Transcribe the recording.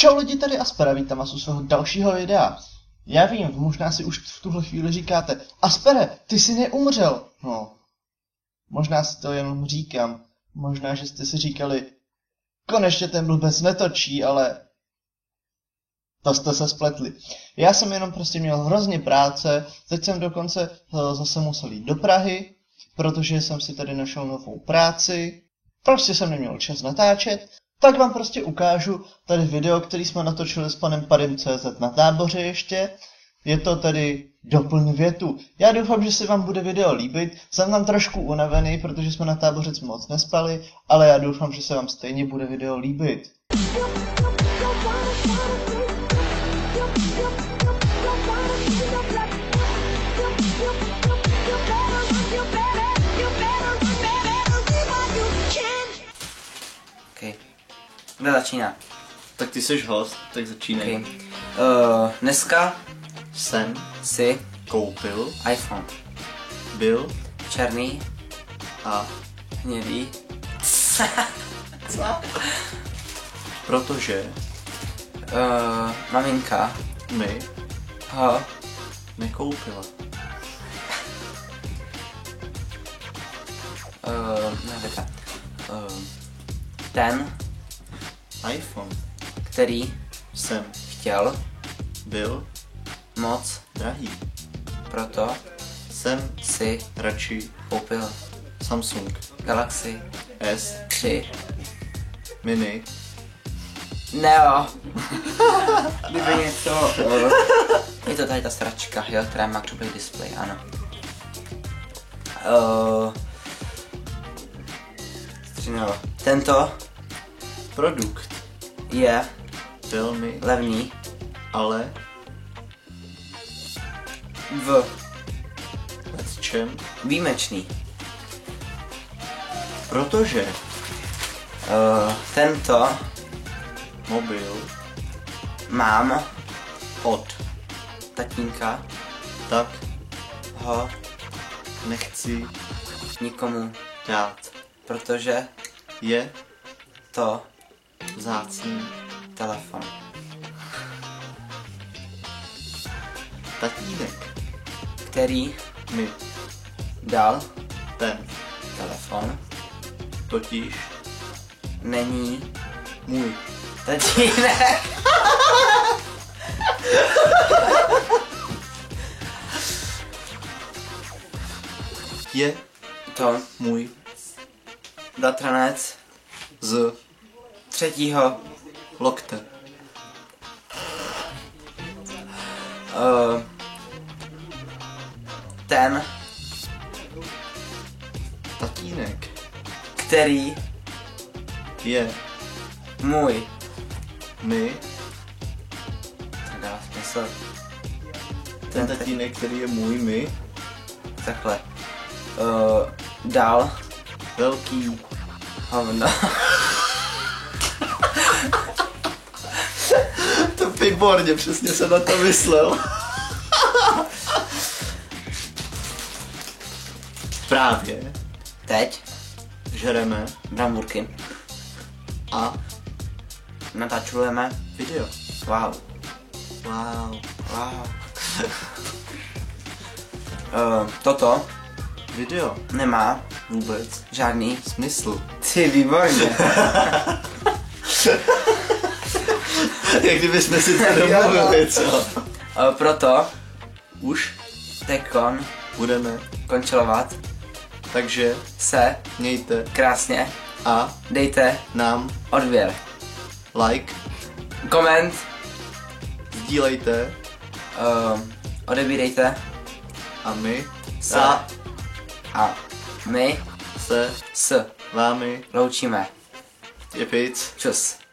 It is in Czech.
Čau lidi, tady Aspera, vítám vás u svého dalšího videa. Já vím, možná si už v tuhle chvíli říkáte, Aspere, ty jsi neumřel. No, možná si to jenom říkám, možná, že jste si říkali, konečně ten blbec netočí, ale to jste se spletli. Já jsem jenom prostě měl hrozně práce, teď jsem dokonce zase musel jít do Prahy, protože jsem si tady našel novou práci, prostě jsem neměl čas natáčet, tak vám prostě ukážu tady video, který jsme natočili s panem Padim.cz na táboře ještě. Je to tedy doplň větu. Já doufám, že se vám bude video líbit. Jsem tam trošku unavený, protože jsme na táboře moc nespali, ale já doufám, že se vám stejně bude video líbit. Kdo začíná? Tak ty jsi host, tak začínej. Okay. Dneska Jsem si koupil, iPhone. byl Černý, a hnědý. co? Protože Maminka mi ho nekoupila. Ten, iPhone který jsem chtěl byl moc, drahý. proto Jsem si radši koupil Samsung Galaxy S3 3. mini. Neo. Kdyby něco. Je to tady ta sračka, jo, která má křuplý displej, ano. Tento Produkt je velmi levný ale v čem? výjimečný. Protože Tento mobil mám od tatínka, tak ho nechci nikomu dát. protože Je to vzácný telefon. tatínek Který mi dal ten telefon, totiž není můj. tatínek. Je To můj bratranec z 3. lokte. Ten, Tatínek který je můj, mi to dá smysl, ten tatínek, který je můj mi takhle, dal velký hovno. To výborně, přesně jsem na to myslel. Právě Teď žereme bramburky a natáčujeme video. wow. Wow. Toto Video nemá vůbec žádný smysl. ty výborně. Jak kdybychom si to domluvili, co? Proto Už tekon budeme, končilovat takže se mějte krásně, a dejte nám odběr, like, koment, sdílejte odebírejte a my a my se s vámi loučíme. je pic. Čus.